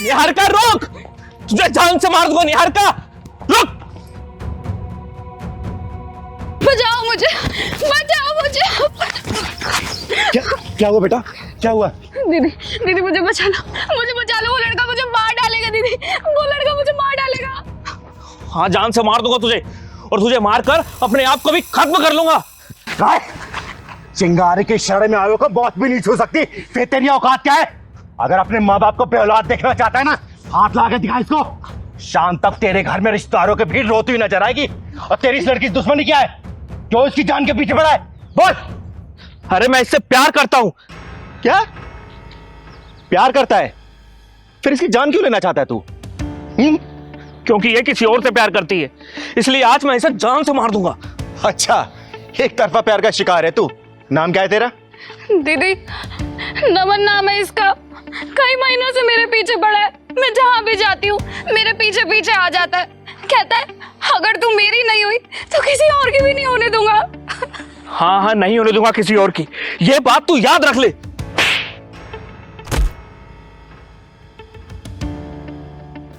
निहारिका रोक, तुझे जान से मार दूंगा। निहारिका रुक। बचाओ मुझे, बचाओ मुझे। क्या हुआ बेटा, क्या हुआ? दीदी दीदी मुझे बचा लो, मुझे बचा लो। वो लड़का मुझे मार डालेगा दीदी, वो लड़का मुझे मार डालेगा। हाँ, जान से मार दूंगा तुझे, और तुझे मारकर अपने आप को भी खत्म कर लूंगा। चिंगारी के इशारे में आयो को बहुत भी नहीं छू सकती। फिर तेरी औकात क्या है? अगर अपने माँ बाप को बेऔलाद देखना चाहता है ना, हाथ ला के दिखा इसको। शाम तक तेरे घर में रिश्तेदारों की भीड़ रोती हुई नजर आएगी। और तेरी इस लड़की की दुश्मनी क्या है? क्यों इसकी जान के पीछे पड़ा है? बोल। अरे मैं इससे प्यार करता हूं। क्या प्यार करता है? फिर इसकी जान क्यों लेना चाहता है तू? क्योंकि ये किसी और से प्यार करती है, इसलिए आज मैं इसे जान से मार दूंगा। अच्छा, एक तरफा प्यार का शिकार है तू। नाम क्या है तेरा? दीदी नमन नाम है इसका। कई महीनों से मेरे पीछे पड़ा है। मैं जहां भी जाती हूँ मेरे पीछे पीछे आ जाता है। कहता है अगर तू मेरी नहीं हुई तो किसी और की भी नहीं होने दूंगा। हाँ हाँ, नहीं होने दूंगा किसी और की, ये बात तू याद रख ले।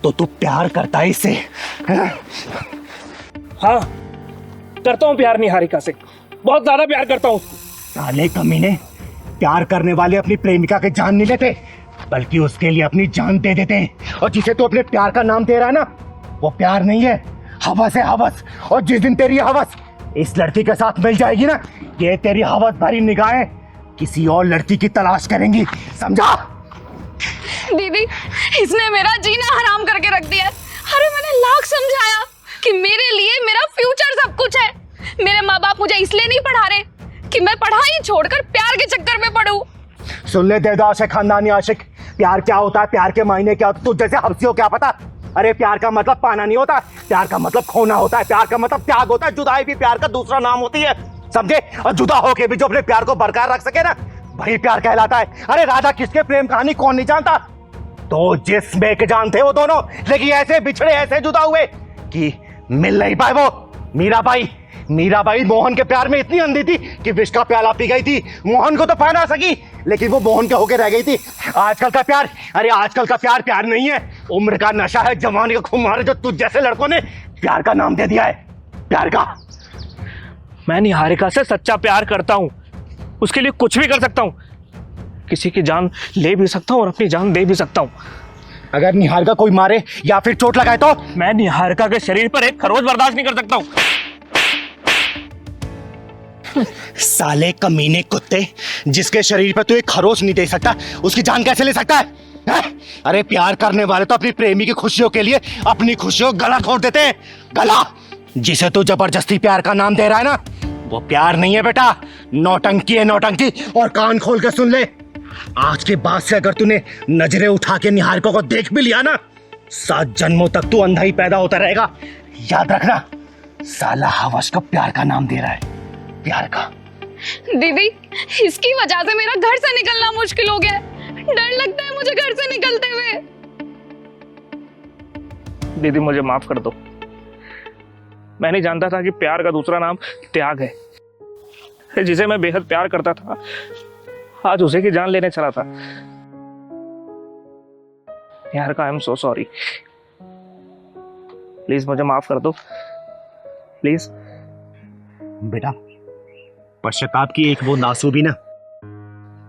तो तू प्यार करता है इससे? हाँ, करता हूं प्यार निहारिका से, बहुत ज्यादा प्यार करता हूं। साले कमीने, प्यार करने वाले अपनी प्रेमिका के जान नहीं लेते, बल्कि उसके लिए अपनी जान दे देते हैं। और जिसे तू अपने प्यार का नाम दे रहा है ना, वो प्यार नहीं है, हवस है, हवस। और जिस दिन तेरी हवस इस लड़की के साथ मिल जाएगी ना, ये तेरी हवस भरी निगाहें किसी और लड़की की तलाश करेंगी, समझा? दीदी इसने मेरा जीना हराम करके रख दिया है। अरे मैंने लाख समझाया कि मेरे लिए मेरा फ्यूचर सब कुछ है। मेरे माँ बाप मुझे इसलिए नहीं पढ़ा रहे कि मैं पढ़ाई छोड़कर प्यार के चक्कर में पढ़ूं। सुन ले देवदास है खानदानी आशिक, प्यार क्या होता है, प्यार के मायने क्या होता है, तुझ जैसे हफ्सियों क्या पता। अरे प्यार का मतलब पाना नहीं होता, प्यार का मतलब खोना होता है, प्यार का मतलब त्याग होता है। जुदाई भी प्यार का दूसरा नाम होती है, समझे? और जुदा होके भी जो अपने प्यार को बरकरार रख सके ना, वही प्यार कहलाता है। अरे राधा कृष्ण प्रेम कहानी कौन नहीं जानता? तो जिसमें के जान थे वो दोनों, लेकिन ऐसे बिछड़े, ऐसे जुदा हुए कि मिल नहीं पाए। वो मीराबाई मोहन के प्यार में इतनी अंधी थी कि विष का प्याला पी गई थी। मोहन को तो पा ना सकी, लेकिन वो मोहन के होके रह गई थी। आजकल का प्यार, अरे आजकल का प्यार प्यार नहीं है, उम्र का नशा है, जवानी का खुमार है, जो तुझ जैसे लड़कों ने प्यार का नाम दे दिया है। प्यार का। मैं निहारिका से सच्चा प्यार करता हूं, उसके लिए कुछ भी कर सकता हूं, किसी की जान ले भी सकता हूं और अपनी जान दे भी सकता हूं। अगर निहारिका कोई मारे या फिर चोट लगाए तो? मैं निहारिका के शरीर पर एक खरोच बर्दाश्त नहीं कर सकता हूं। साले कमीने कुत्ते, जिसके शरीर पर तू एक खरोच नहीं दे सकता, उसकी जान कैसे ले सकता है? अरे प्यार करने वाले तो अपनी प्रेमी की खुशियों के लिए अपनी खुशियों गला घोट देते हैं। गला। जिसे तू जबरदस्ती प्यार का नाम दे रहा है ना, वो प्यार नहीं है बेटा, नौटंकी है, नौटंकी। और कान खोल के सुन ले, आज के बाद से अगर तूने नजरें उठा के निहारिका को देख भी लिया ना, 7 जन्मों तक तू अंधा ही पैदा होता रहेगा। याद रखना, साला हवस को प्यार का नाम दे रहा है, प्यार का। दीदी इसकी वजह से मेरा घर से निकलना मुश्किल हो गया है। डर लगता है मुझे घर से निकलते हुए। दीदी मुझे माफ कर दो, मैं नहीं जानता था कि प्यार का दूसरा नाम त्याग है। जिसे मैं बेहद प्यार करता था, आज उसे की जान लेने चला था। यार का I am so sorry, please मुझे माफ कर दो, प्लीज। बेटा, पश्चाताप की एक वो नासू भी ना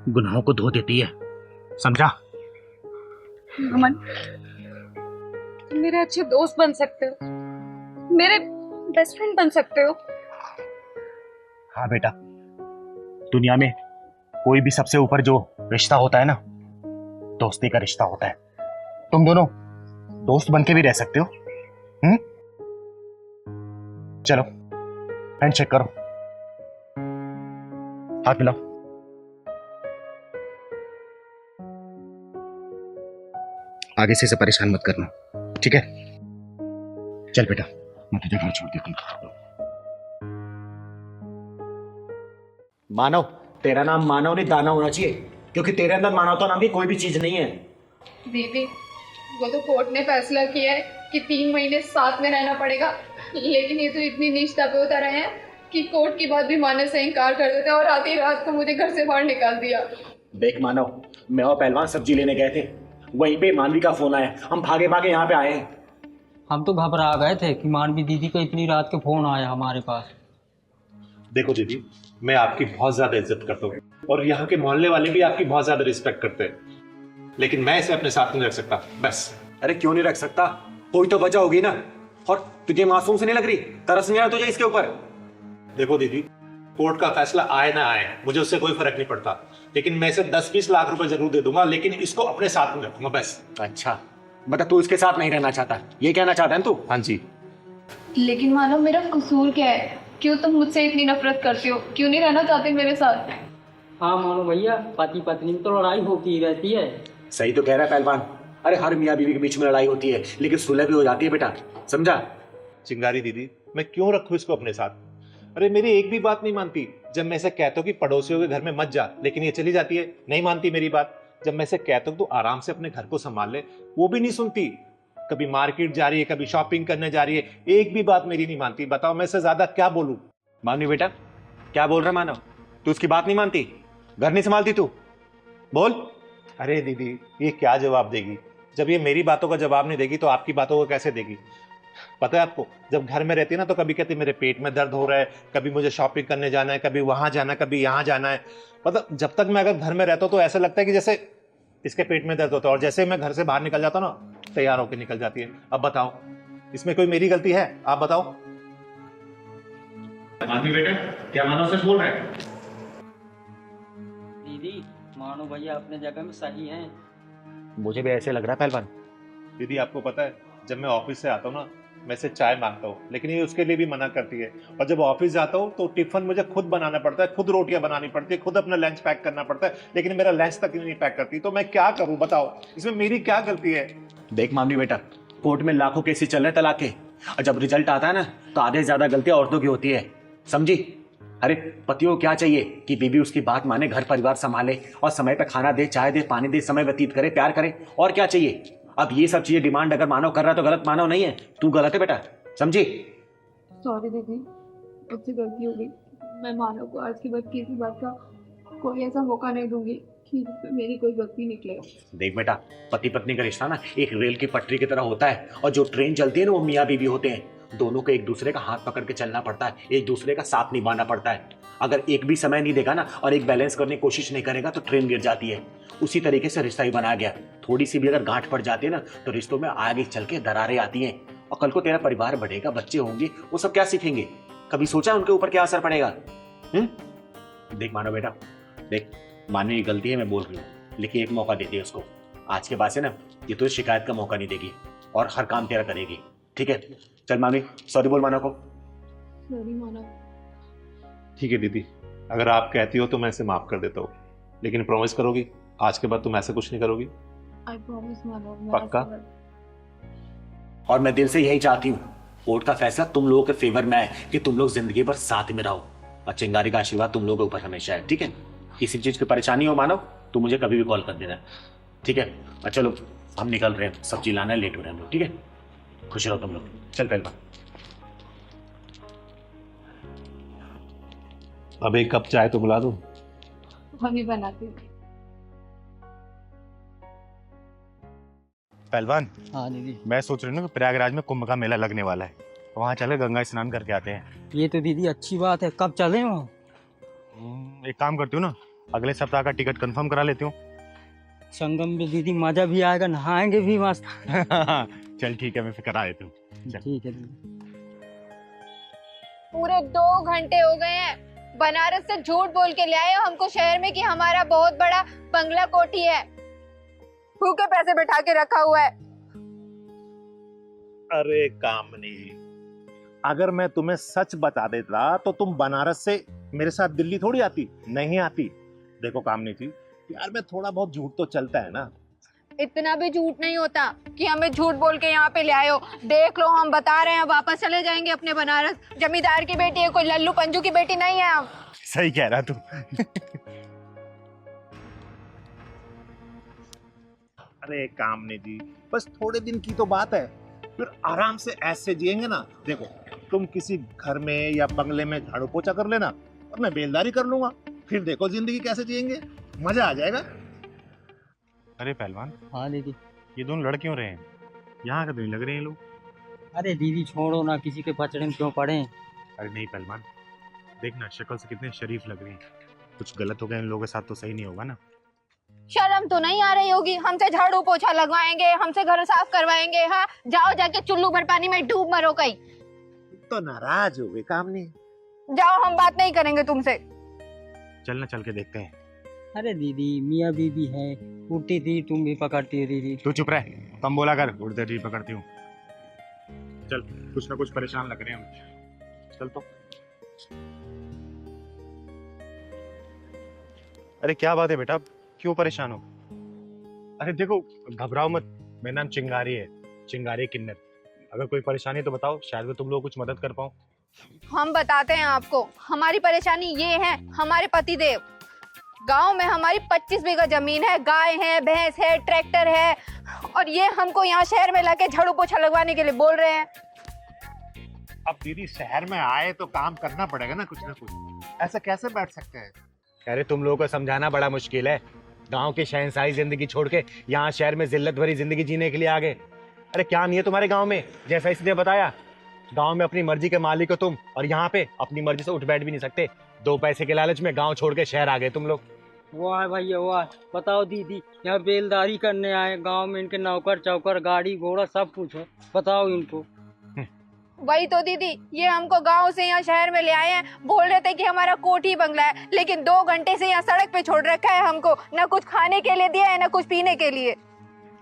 गुनाहों को धो देती है, समझा? अमन, तुम मेरे अच्छे दोस्त बन सकते हो, मेरे बेस्ट फ्रेंड बन सकते हो। हाँ बेटा, दुनिया में कोई भी सबसे ऊपर जो रिश्ता होता है ना, दोस्ती का रिश्ता होता है। तुम दोनों दोस्त बन के भी रह सकते हो। चलो हैंडशेक करो, हाथ मिलाओ। आगे से इसे परेशान मत करना, ठीक है? चल बेटा, मैं तुझे घर छोड़ देती हूँ। मानव, तेरा नाम मानव नहीं दाना होना चाहिए, क्योंकि तेरे अंदर मानवता नाम की कोई भी चीज नहीं है। दीदी वो तो कोर्ट ने फैसला किया है कि 3 महीने साथ में रहना पड़ेगा, लेकिन ये तो इतनी नीचता पे उतर रहे हैं कि कोर्ट की बात भी मानने से इनकार कर देते और आधी रात को मुझे घर से बाहर निकाल दिया। देख मानव, मैं और पहलवान सब्जी लेने गए थे, वहीं पे मानवी का फोन आया, हम भागे भागे यहाँ पे आए हैं। हम तो घबरा गए थे कि मानवी दीदी को इतनी रात के फोन आया हमारे पास। देखो दीदी, मैं आपकी बहुत ज्यादा इज्जत करता हूँ और यहाँ के मोहल्ले वाले भी आपकी बहुत ज्यादा रिस्पेक्ट करते हैं, लेकिन मैं इसे अपने साथ नहीं रख सकता बस। अरे क्यों नहीं रख सकता? कोई तो वजह होगी ना। और तुझे मासूम से नहीं लग रही? तरस नहीं आ रहा तुझे इसके ऊपर? देखो दीदी, कोर्ट का फैसला आए ना आए मुझे उससे कोई फर्क नहीं पड़ता, लेकिन मैं इसे 10-20 लाख रुपए जरूर दे दूंगा, लेकिन इसको अपने साथ में रखूंगा बस। अच्छा, मतलब तू इसके साथ नहीं रहना चाहता, ये कहना चाहता है तू? हाँ जी। लेकिन मानो मेरा कसूर क्या है? क्यों तुम मुझसे इतनी नफरत करते हो? क्यों नहीं रहना चाहते मेरे साथ? हाँ मानो भैया, पति पत्नी में तो लड़ाई होती ही रहती है। सही तो कह रहा है पहलवान। अरे हर मियाँ बीवी के बीच में लड़ाई होती है, लेकिन सुलह भी हो जाती है बेटा, समझा? चिंगारी दीदी, मैं क्यों रखूं इसको अपने साथ? अरे मेरी एक भी बात नहीं मानती। जब मैं इसे कहता हूँ कि पड़ोसियों के घर में मत जा, लेकिन ये चली जाती है, नहीं मानती मेरी बात। जब मैं इसे कहता हूँ तू आराम से अपने घर को संभाल ले, वो भी नहीं सुनती। कभी मार्केट जा रही है, कभी शॉपिंग करने जा रही है, एक भी बात मेरी नहीं मानती। बताओ मैं इससे ज्यादा क्या बोलूं? मानवी बेटा, क्या बोल रहा मानव? तू उसकी बात नहीं मानती, घर नहीं संभालती तू? बोल। अरे दीदी, ये क्या जवाब देगी? जब ये मेरी बातों का जवाब नहीं देगी तो आपकी बातों को कैसे देगी? पता है आपको, जब घर में रहती है ना तो कभी कहती मेरे पेट में दर्द हो रहा है, कभी मुझे शॉपिंग करने जाना है, कभी वहां जाना है, कभी यहाँ जाना है। मतलब जब तक मैं अगर घर में रहता हूँ तो ऐसा लगता है कि जैसे इसके पेट में दर्द होता है, और जैसे मैं घर से बाहर निकल जाता हूँ ना, तैयार होकर निकल जाती है। अब बताओ, इसमें कोई मेरी गलती है? आप बताओ। मानवी बेटा, क्या मानो सच बोल रहे हैं? दीदी, मानो भैया अपने जगह में सही हैं। मुझे भी ऐसे लग रहा है पहलवान। दीदी आपको पता है, जब मैं ऑफिस से आता हूँ ना, मैं इसे चाय मांगता हूँ, लेकिन ये उसके लिए भी मना करती है। और जब ऑफिस जाता हूँ तो टिफिन मुझे खुद बनाना पड़ता है, खुद रोटियां बनानी पड़ती है, खुद अपना लंच पैक करना पड़ता है, लेकिन मेरा लंच तक नहीं पैक करती। तो मैं क्या करूँ बताओ, इसमें मेरी क्या गलती है? देख मामली बेटा, कोर्ट में लाखों केसेस चल रहे हैं तलाक के, और जब रिजल्ट आता है ना तो आधे से ज्यादा गलतियां औरतों की होती है, समझी? अरे पतियों को क्या चाहिए कि बीवी उसकी बात माने, घर परिवार संभाले और समय पे खाना दे, चाय दे, पानी दे, समय व्यतीत करे, प्यार करे, और क्या चाहिए? अब ये सब चीजें डिमांड अगर मानव कर रहा है तो गलत मानव नहीं है, तू गलत है बेटा, समझी? सॉरी दीदी, मुझसे गलती हो गई। मैं मानव को आज के बाद किसी बात का कोई ऐसा मौका नहीं दूंगी कि मेरी कोई गलती निकले। देख बेटा, पति पत्नी का रिश्ता ना एक रेल की पटरी की तरह होता है, और जो ट्रेन चलती है ना वो मियाँ बीवी होते हैं। दोनों को एक दूसरे का हाथ पकड़ के चलना पड़ता है, एक दूसरे का साथ निभाना पड़ता है। अगर एक भी समय नहीं देगा ना और एक बैलेंस करने की कोशिश नहीं करेगा तो ट्रेन गिर जाती है। उसी तरीके से रिश्ता ही बनाया गया। थोड़ी सी भी अगर गांठ पड़ जाती है ना तो रिश्तों में आगे चल के दरारें आती हैं, और कल को तेरा परिवार बढ़ेगा, बच्चे होंगे, वो सब क्या सीखेंगे? कभी सोचा उनके ऊपर क्या असर पड़ेगा? देख मानो बेटा, देख मानने की गलती है, मैं बोल रही हूँ, लेकिन एक मौका देती है उसको। आज के बाद से ना ये तो शिकायत का मौका नहीं देगी और हर काम तेरा करेगी, ठीक है? चल मामी, सॉरी बोल मानव को। सॉरी मानव। ठीक है दीदी, अगर आप कहती हो तो मैं इसे माफ कर देता हूँ, लेकिन प्रॉमिस करोगी आज के बाद तुम ऐसा कुछ नहीं करोगी? आई प्रॉमिस मानव। पक्का? और मैं दिल से यही चाहती हूँ, कोर्ट का फैसला तुम लोगों के फेवर में है कि तुम लोग जिंदगी भर साथ में रहो, और चिंगारी का आशीर्वाद तुम लोगों के ऊपर हमेशा है, ठीक है? किसी चीज की परेशानी हो मानव तो मुझे कभी भी कॉल कर देना, ठीक है? और चलो हम निकल रहे हैं, सब्जी लाना है, लेट हो रहे हैं हम लोग, ठीक है? खुश रहो तुम लोग। चल पहलवान। अब एक कप चाय तो बुला दो। हम ही बनाते हैं। पहलवान, हाँ दीदी। मैं सोच रही हूँ कि प्रयागराज में कुंभ का मेला लगने वाला है, वहाँ चले गंगा स्नान करके आते हैं। ये तो दीदी अच्छी बात है, कब चलें वहाँ? एक काम करती हूँ ना, अगले सप्ताह का टिकट कंफर्म करा लेती हूँ। संगम में दीदी मजा भी आएगा, नहाएंगे भी मस्त। चल ठीक है, मैं फिर करा देती हूँ। ठीक है दीदी। पूरे 2 घंटे हो गए हैं, बनारस से झूठ बोल के ले आए हो हमको शहर में कि हमारा बहुत बड़ा बंगला कोठी है, भूखे पैसे बैठा के रखा हुआ है। अरे कामनी, अगर मैं तुम्हें सच बता देता तो तुम बनारस से मेरे साथ दिल्ली थोड़ी आती, नहीं आती। देखो कामनी जी, यार मैं थोड़ा बहुत झूठ तो चलता है ना। इतना भी झूठ नहीं होता कि हमें झूठ बोल के यहाँ पे ले आए हो। देख लो, हम बता रहे हैं, वापस चले जाएंगे अपने बनारस। जमींदार की बेटी है, कोई लल्लू पंजू की बेटी नहीं है हम। सही कह रहा तू। अरे कामनी जी, बस थोड़े दिन की तो बात है, फिर आराम से ऐसे जिएंगे ना। देखो, तुम किसी घर में या बंगले में झाड़ू पोछा कर लेना और मैं बेलदारी कर लूंगा, फिर देखो जिंदगी कैसे जिएंगे, मजा आ जाएगा। अरे पहलवान, हाँ दीदी। ये दोनों लड़ क्यों रहे हैं? यहाँ का तो नहीं लग रहे हैं ये लोग। अरे दीदी छोड़ो ना, किसी के पचड़े में क्यों पड़े। अरे नहीं पहलवान, देखना शक्ल से कितने शरीफ लग रहे हैं। कुछ गलत हो गया इन लोगों के साथ तो सही नहीं होगा ना। शर्म तो नहीं आ रही होगी? हमसे झाड़ू पोछा लगवाएंगे, हमसे घर साफ करवाएंगे। हाँ, जाओ जाके चुल्लू भर पानी में डूब मरो कहीं। तो नाराज हो गए, काम नहीं। जाओ, हम बात नहीं करेंगे तुमसे। चलना, चल के देखते हैं। अरे दीदी, मियाँ बीबी है, उल्टी थी तुम भी पकड़ती है दीदी। तू चुप रह, तुम बोला कर, उड़ते ही पकड़ती हूँ। चल, कुछ ना कुछ परेशान लग रहे हैं हम। चल तो। अरे क्या बात है बेटा, क्यों परेशान हो? अरे देखो, घबराओ मत, मेरा नाम चिंगारी है, चिंगारी किन्नर। अगर कोई परेशानी है तो बताओ, शायद मैं तुम लोग कुछ मदद कर पाऊँ। हम बताते हैं आपको। हमारी परेशानी ये है, हमारे पतिदेव, गांव में हमारी 25 बीघा जमीन है, गाय है, भैंस है, ट्रैक्टर है, और ये हमको यहाँ शहर में लाके झाड़ू पोछा लगवाने के लिए बोल रहे हैं। अब दीदी शहर में आए तो काम करना पड़ेगा ना कुछ, ऐसा कैसे बैठ सकते हैं? अरे तुम लोगों को समझाना बड़ा मुश्किल है। गांव की शहंशाही जिंदगी छोड़ के यहाँ शहर में जिल्लत भरी जिंदगी जीने के लिए आ गए। अरे क्या नहीं है तुम्हारे गांव में? जैसा इसने बताया, गांव में अपनी मर्जी के मालिक हो तुम, और यहाँ पे अपनी मर्जी से उठ बैठ भी नहीं सकते। 2 पैसे के लालच में गांव छोड़ के शहर आ गए तुम लोग। वाह भैया वाह। बताओ दीदी, यहाँ बेलदारी करने आए, गांव में इनके नौकर चौकर, गाड़ी घोड़ा सब कुछ है। बताओ इनको। वही तो दीदी, ये हमको गांव से यहाँ शहर में ले आए हैं। बोल रहे थे कि हमारा कोठी बंगला है, लेकिन 2 घंटे से यहाँ सड़क पे छोड़ रखा है हमको। ना कुछ खाने के लिए दिया है, ना कुछ पीने के लिए।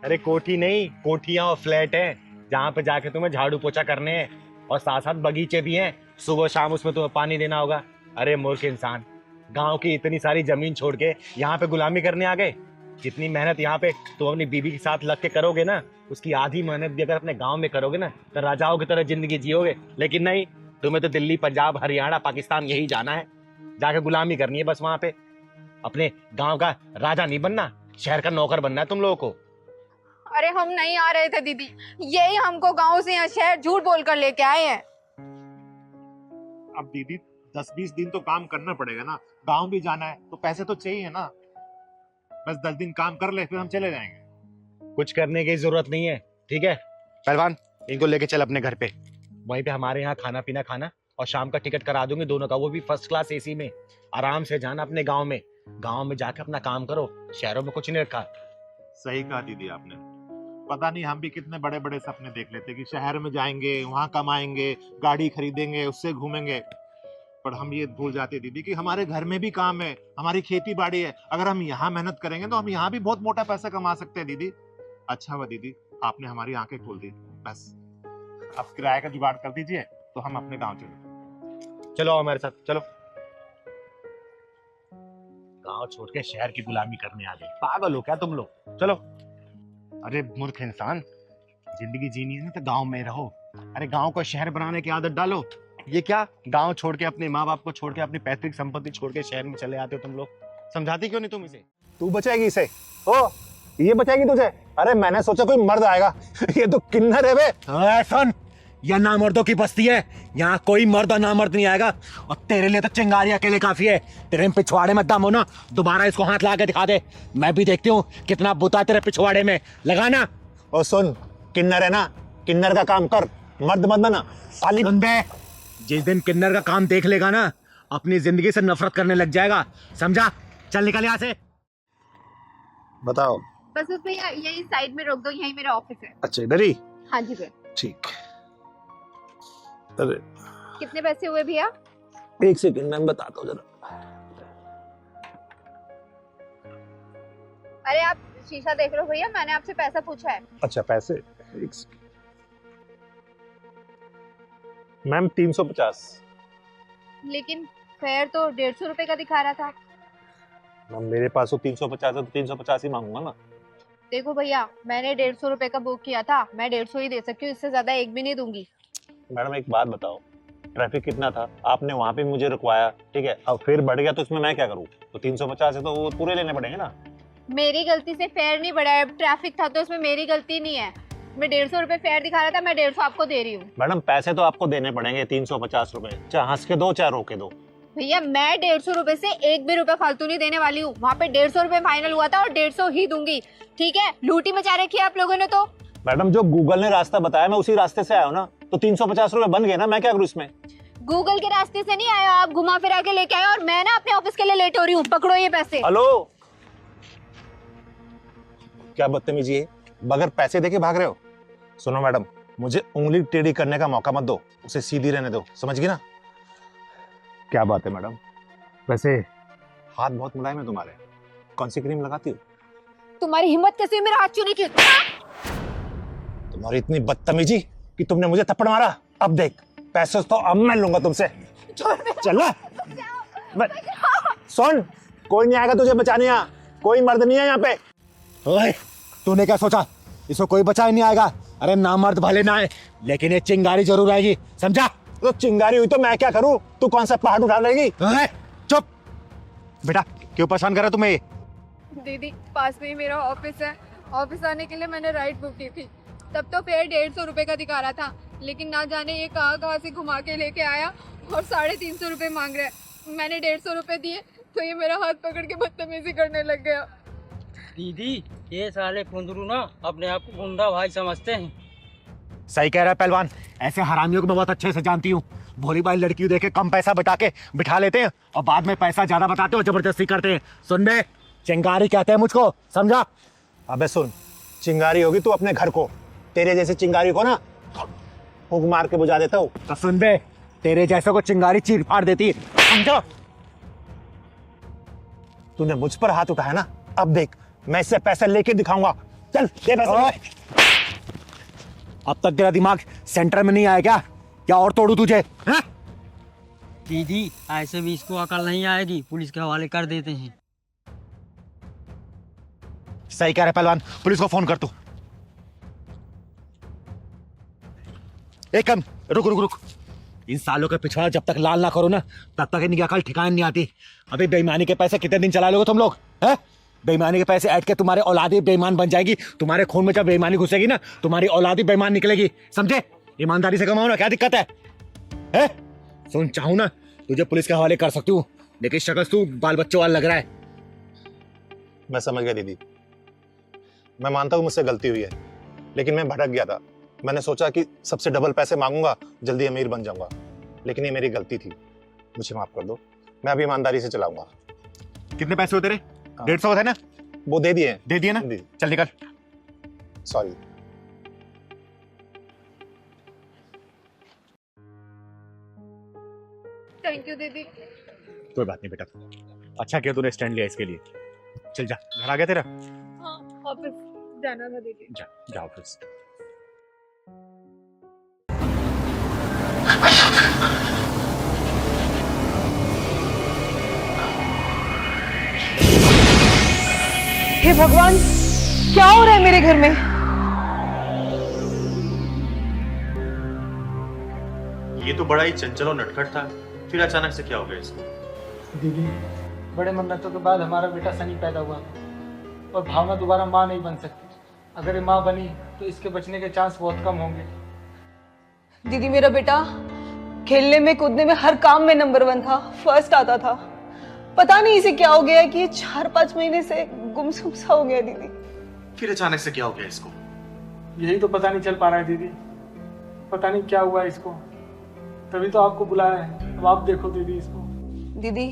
अरे कोठी नहीं, कोठियां और फ्लैट है, जहाँ पे जाके तुम्हें झाड़ू पोछा करने हैं, और साथ साथ बगीचे भी हैं। सुबह शाम उसमें तुम्हें पानी देना होगा। अरे मूर्ख इंसान, गांव की इतनी सारी जमीन छोड़ के यहाँ पे गुलामी करने आ गए। जितनी मेहनत यहाँ पे तुम अपनी बीबी के साथ लग के करोगे ना, उसकी आधी मेहनत भी अगर अपने गांव में करोगे ना, तो राजाओं की तरह जिंदगी जियोगे। लेकिन नहीं, तुम्हें तो दिल्ली, पंजाब, हरियाणा, पाकिस्तान यही जाना है, जाके गुलामी करनी है बस वहां पे। अपने गांव का राजा नहीं बनना, शहर का नौकर बनना है तुम लोगों को। अरे हम नहीं आ रहे थे दीदी, यही हमको गांव से यहाँ शहर झूठ बोलकर लेके आए हैं। अब दीदी 10-20 दिन तो काम करना पड़ेगा ना, गांव भी जाना है तो पैसे तो चाहिए ना। बस 10 दिन काम कर ले, फिर हम चले जाएंगे। कुछ करने की जरूरत नहीं है, ठीक है पहलवान? इनको लेके चल अपने घर पे, वहीं पे हमारे यहाँ खाना पीना खाना, और शाम का टिकट करा दूंगी दोनों का, वो भी फर्स्ट क्लास एसी में। आराम से जाना अपने गांव में, गांव में जाके अपना काम करो। शहरों में कुछ नहीं रखा। सही कहा दीदी आपने। पता नहीं हम भी कितने बड़े बड़े सपने देख लेते कि शहर में जाएंगे, वहां कमाएंगे, गाड़ी खरीदेंगे, उससे घूमेंगे, पर हम ये भूल जाते दीदी कि हमारे घर में भी काम है, हमारी खेती बाड़ी है। अगर हम यहाँ मेहनत करेंगे तो हम यहाँ भी बहुत मोटा पैसा कमा सकते हैं दीदी। अच्छा हुआ दीदी आपने हमारी आंखें खोल दी। बस अब किराए का जुगाड़ कर दीजिए तो हम अपने गांव चले। चलो हमारे साथ, चलो। गांव छोड़ के शहर की गुलामी करने आ गए, पागल हो क्या तुम लोग? चलो। अरे मूर्ख इंसान, जिंदगी जीनी है ना तो गांव में रहो। अरे गांव को शहर बनाने की आदत डालो। ये क्या, गांव छोड़ के, अपने माँ बाप को छोड़ के, अपनी पैतृक संपत्ति छोड़ के शहर में चले आते हो तुम लोग? समझाती क्यों नहीं तुम इसे? तू बचाएगी इसे? ओ, ये बचाएगी तुझे? अरे मैंने सोचा कोई मर्द आएगा, ये तो किन्नर है बे। सुन, यह नामर्दों की बस्ती है, यहाँ कोई मर्द और नामर्द नहीं आएगा। और तेरे लिए तो चिंगारी अकेले काफी है। तेरे पिछवाड़े में दम हो ना, दोबारा इसको हाथ ला के दिखा दे, मैं भी देखती हूँ कितना बुता तेरे पिछवाड़े में। लगाना। और सुन, किन्नर है ना, किन्नर का काम कर, मर्द मत बना साली। जिस दिन किन्नर का काम देख लेगा ना, अपनी जिंदगी से नफरत करने लग जाएगा, समझा? चल निकल यहाँ से। बताओ। बस उस भैया यही साइड में रोक दो, यही मेरा ऑफिस है। अच्छा, इधर ही? हाँ जी भैया। ठीक। अरे कितने पैसे हुए भैया? 1 सेकंड मैं बताता हूँ जरा। अरे आप शीशा देख रहे हो भैया, मैंने आपसे पैसा पूछा है। अच्छा पैसे, 1 सेकंड मैम। 350। लेकिन फेयर तो 150 रुपए का दिखा रहा था। मैम मेरे पास तो 350 है, तो 350 ही मांगूंगा ना। देखो भैया, मैंने 150 रुपए का बुक किया था, मैं 150 ही दे सकती हूँ, इससे ज्यादा एक भी नहीं दूंगी। मैडम एक बात बताओ, ट्रैफिक कितना था, आपने वहाँ पे मुझे रुकवाया, ठीक है, अब फिर बढ़ गया तो इसमें मैं क्या करूँ? तो 350 है तो वो पूरे लेने पड़ेंगे ना। मेरी गलती से फेयर नहीं बढ़ा है, ट्रैफिक था तो उसमें मेरी गलती नहीं है। मैं 150 रुपए फेयर दिखा रहा था, मैं 150 आपको दे रही हूँ। मैडम पैसे तो आपको देने पड़ेंगे 350 रुपए, चाहे हंस के दो चाहे रो के दो। भैया मैं 150 रुपए से 1 भी रुपए फालतू नहीं देने वाली हूँ। वहाँ पे 150 रुपए फाइनल हुआ था और 150 ही दूंगी। ठीक है, लूटी मचा रखी है आप लोगों ने तो। मैडम जो गूगल ने रास्ता बताया मैं उसी रास्ते से आया हूँ ना, तो 350 रुपए बन गए ना, मैं क्या करूँ इसमें? गूगल के रास्ते से नहीं आया आप, घुमा फिरा के लेके आए और मैं ना अपने ऑफिस के लिए लेट हो रही हूँ। पकड़ो ये पैसे। हेलो, क्या बदतमीजी है, बगैर पैसे देके भाग रहे हो? सुनो मैडम, मुझे उंगली टेढ़ी करने का मौका मत दो, उसे सीधी रहने दो, समझ गई ना? क्या बात है मैडम, वैसे हाथ बहुत मुलायम है तुम्हारे, कौन सी क्रीम लगाती हो? तुम्हारी हिम्मत कैसे हुई मेरा हाथ छूने की? तुम्हारी इतनी बदतमीजी कि तुमने मुझे थप्पड़ मारा। अब देख, पैसे तो अब मैं लूंगा तुमसे। चल सुन, कोई नहीं आएगा तुझे बचाने, यहाँ कोई मर्द नहीं है यहाँ पे। ओए, तूने क्या सोचा इसको कोई बचा ही नहीं आएगा? अरे ना मर्द भले ना आए, लेकिन ये चिंगारी जरूर आएगी, समझा? तो चिंगारी हुई तो मैं क्या करूं? तू कौन सा पहाड़ उठा लेगी? ओए, चुप बेटा, क्यों परेशान कर रहा तुम्हें? दीदी पास में ही मेरा ऑफिस है, ऑफिस आने के लिए मैंने राइड बुक की थी। तब तो फेयर 150 रुपए का दिखा रहा था, लेकिन ना जाने ये कहाँ से घुमा के लेके आया और 350 रुपए मांग रहा है। मैंने 150 रुपए दिए तो ये मेरा हाथ पकड़ के बदतमीजी करने लग गया। दीदी ये साले कुंदरू ना अपने आप को गुंडा भाई समझते हैं। सही कह रहा है पहलवान, ऐसे हरामियों को मैं बहुत अच्छे से जानती हूँ। भोली भाई लड़की देखे कम पैसा बता के बिठा लेते हैं और बाद में पैसा ज्यादा बताते हो, जबरदस्ती करते हैं। सुन बे, चिंगारी कहते हैं मुझको, समझा? अबे सुन, चिंगारी होगी तू अपने घर को, तेरे जैसे चिंगारी को ना फूंक मार के बुझा देता हूँ। तो सुन बे, तेरे जैसे को चिंगारी चीर फाड़ देती है, समझो? तूने मुझ पर हाथ उठाया ना, अब देख मैं इससे पैसे लेके दिखाऊंगा। चल दे पैसे। अब तक तेरा दिमाग सेंटर में नहीं आया क्या? क्या और तोड़ू तुझे? हाँ? दीदी ऐसे भी इसको अकल नहीं आएगी, पुलिस के हवाले कर देते हैं। सही कह रहे पहलवान, पुलिस को फोन कर तू। एक कम रुक रुक रुक, इन सालों के पिछवाड़ा जब तक लाल ना करो ना, तब तक इनकी अकल ठिकाने नहीं आती। अभी बेईमानी के पैसे कितने दिन चला लोगे तुम लोग? हैं? बेईमानी के पैसे ऐड के तुम्हारे औलादी बेईमान बन जाएगी। तुम्हारे खून में जब बेईमानी घुसेगी ना, तुम्हारी औलादी बेईमान निकलेगी, समझे? ईमानदारी से कमाओ ना, क्या दिक्कत है? हैं? सुन, चाहूं ना तुझे पुलिस के हवाले कर सकती हूँ, लेकिन शक्ल तू बाल बच्चों वाला लग रहा है। मैं समझ गया दीदी, मैं मानता हूँ मुझसे गलती हुई है, लेकिन मैं भटक गया था। मैंने सोचा कि सबसे डबल पैसे मांगूंगा, जल्दी अमीर बन जाऊंगा, लेकिन ये मेरी गलती थी, मुझे माफ कर दो। मैं अभी ईमानदारी से चलाऊंगा। कितने पैसे हो तेरे? 150 है ना? वो दे दिए। दे दिए ना? चल निकल। सॉरी। थैंक यू दीदी। कोई बात नहीं बेटा, अच्छा किया तूने स्टैंड लिया इसके लिए। चल जा, घर आ गया तेरा? हाँ, ऑफिस जाना था दीदी। जा जा ऑफिस। हे भगवान, क्या हो रहा है मेरे घर में? ये तो बड़ा ही चंचल और नटखट था, फिर अचानक से क्या हो गया इसको? दीदी, बड़े मन्नतों के बाद हमारा बेटा सनी पैदा हुआ और भावना दोबारा माँ नहीं बन सकती। अगर ये माँ बनी तो इसके बचने के चांस बहुत कम होंगे। दीदी मेरा बेटा खेलने में कूदने में हर काम में नंबर 1 था, फर्स्ट आता था। पता नहीं इसे क्या हो गया कि 4-5 महीने से गुमसुम सा हो गया दीदी। फिर अचानक से क्या हो गया इसको? यही तो पता नहीं चल पा रहा है दीदी, पता नहीं क्या हुआ इसको। तभी तो आपको बुलाया है, अब आप देखो दीदी इसको। दीदी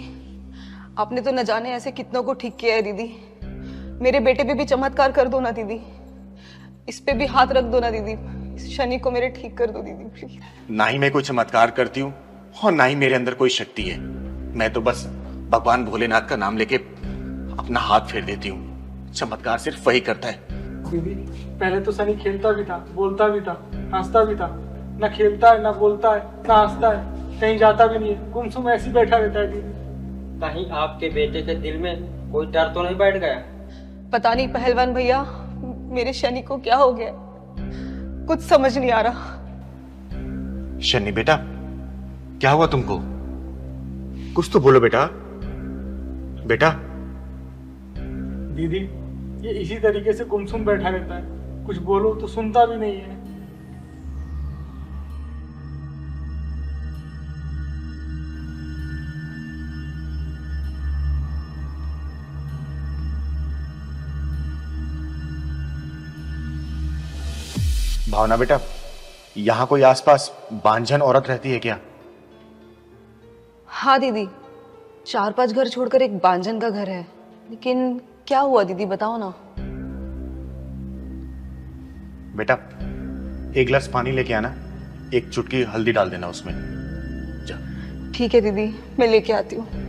आपने तो न जाने ऐसे कितनों को ठीक किया है दीदी। मेरे बेटे पे भी चमत्कार कर दो ना दीदी, इस पे भी हाथ रख दो ना दीदी, इस शनि को मेरे ठीक कर दो दीदी प्लीज। ना ही मैं कोई चमत्कार करती हूँ और ना ही मेरे अंदर कोई शक्ति है। मैं तो बस भगवान भोलेनाथ का नाम लेके अपना हाथ फेर देती हूँ। चमत्कार सिर्फ वही करता है। दीदी पहले तो सनी खेलता भी था, बोलता भी था, हंसता भी था। ना खेलता है, ना बोलता है, ना हंसता है, कहीं जाता भी नहीं है, गुमसुम ऐसे ही बैठा रहता है दीदी। कहीं आपके बेटे के दिल में कोई डर तो नहीं बैठ गया? पता नहीं पहलवान भैया, मेरे शनि को क्या हो गया, कुछ समझ नहीं आ रहा। शनि बेटा, क्या हुआ तुमको? कुछ तो बोलो बेटा। बेटा दीदी ये इसी तरीके से गुमसुम बैठा रहता है, कुछ बोलो तो सुनता भी नहीं है। भावना बेटा, यहाँ कोई आसपास बांझन औरत रहती है क्या? हाँ दीदी, 4-5 घर छोड़कर एक बांझन का घर है। लेकिन क्या हुआ दीदी, बताओ ना। बेटा, एक गिलास पानी लेके आना, एक चुटकी हल्दी डाल देना उसमें। जा। ठीक है दीदी, मैं लेके आती हूँ।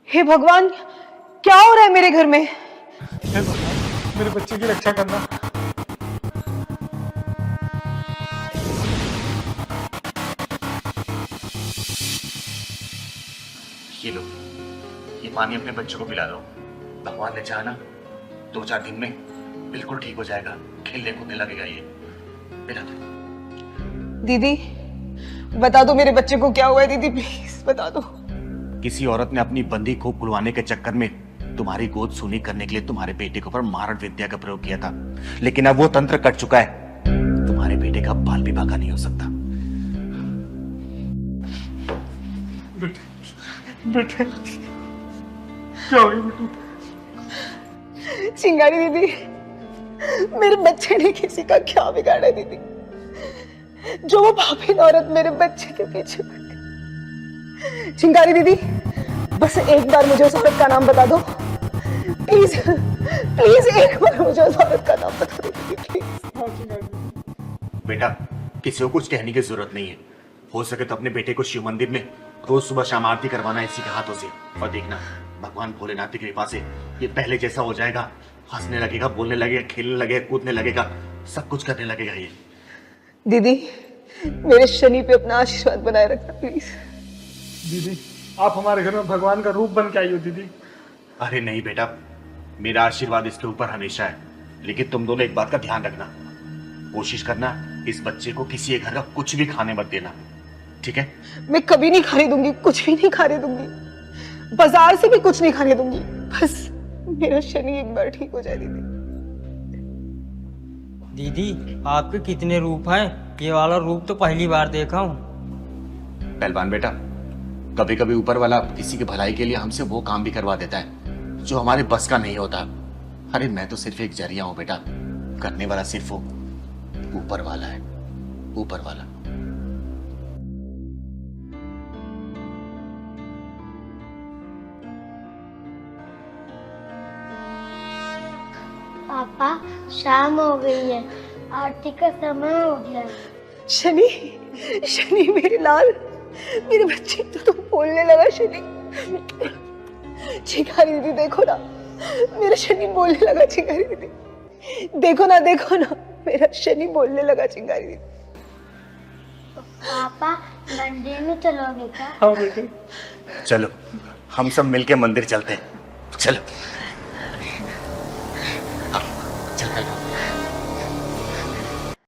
हे भगवान, क्या हो रहा है मेरे घर में? हे भगवान, मेरे बच्चे की रक्षा करना। ये लो, ये पानी अपने बच्चों को पिला दो। भगवान ने चाहा ना 2-4 दिन में बिल्कुल ठीक हो जाएगा, खेलने कूदने लगेगा ये। पिला दो। दीदी बता दो मेरे बच्चे को क्या हुआ है। दीदी प्लीज बता दो। किसी औरत ने अपनी बंदी को खुलवाने के चक्कर में तुम्हारी गोद सूनी करने के लिए तुम्हारे बेटे के ऊपर मारण विद्या का प्रयोग किया था, लेकिन अब वो तंत्र कट चुका है। तुम्हारे बेटे का बाल विवाह नहीं हो सकता। बेटे क्या हो गया बेटे? चिंगारी दीदी, मेरे बच्चे ने किसी का क्या बिगाड़ा दीदी, जो वो पापी औरत मेरे बच्चे के पीछे पड़ गई। चिंगारी दीदी, बस एक बार मुझे उस औरत का नाम बता दो प्लीज, प्लीज एक बार मुझे उस औरत का नाम बता दो दीदी प्लीज। बेटा, किसी को कुछ कहने की जरूरत नहीं है। हो सके तो अपने बेटे को शिव मंदिर में रोज सुबह शाम आरती करवाना इसी के हाथों से, और देखना भगवान भोलेनाथ की कृपा से ये पहले जैसा हो जाएगा। हंसने लगेगा, बोलने लगेगा, खेलने लगेगा, कूदने लगेगा, सब कुछ करने लगेगा ये। दीदी मेरे शनि पे अपना आशीर्वाद बनाए रखना प्लीज। दीदी आप हमारे घर में भगवान का रूप बन के आई हो दीदी। अरे नहीं बेटा, मेरा आशीर्वाद इसके ऊपर हमेशा है, लेकिन तुम दोनों एक बात का ध्यान रखना, कोशिश करना इस बच्चे को किसी एक घर का कुछ भी खाने मत देना, ठीक है? मैं कभी नहीं खाने दूंगी, कुछ भी नहीं खाने दूंगी, बाजार से भी कुछ नहीं खाने दूंगी। बस मेरा शनि एक बार ठीक हो जाए दीदी। दीदी आपके कितने रूप हैं? ये वाला रूप तो पहली बार देखा हूँ। पहलवान बेटा, कभी कभी ऊपर वाला किसी की भलाई के लिए हमसे वो काम भी करवा देता है जो हमारे बस का नहीं होता। अरे मैं तो सिर्फ एक जरिया हूं बेटा, करने वाला सिर्फ वो ऊपर वाला है, ऊपर वाला। पापा शाम हो गई है, आरती का समय हो गया है। शनि, शनि मेरे लाल, मेरे बच्चे तो बोलने लगा शनि। चिंगारी दीदी देखो ना, मेरा शनि बोलने लगा। चिंगारी दीदी देखो ना, देखो ना, मेरा शनि बोलने लगा। चिंगारी दीदी पापा मंदिर में चलोगे क्या? हाँ बेटे चलो हम सब मिलके मंदिर चलते हैं, चलो।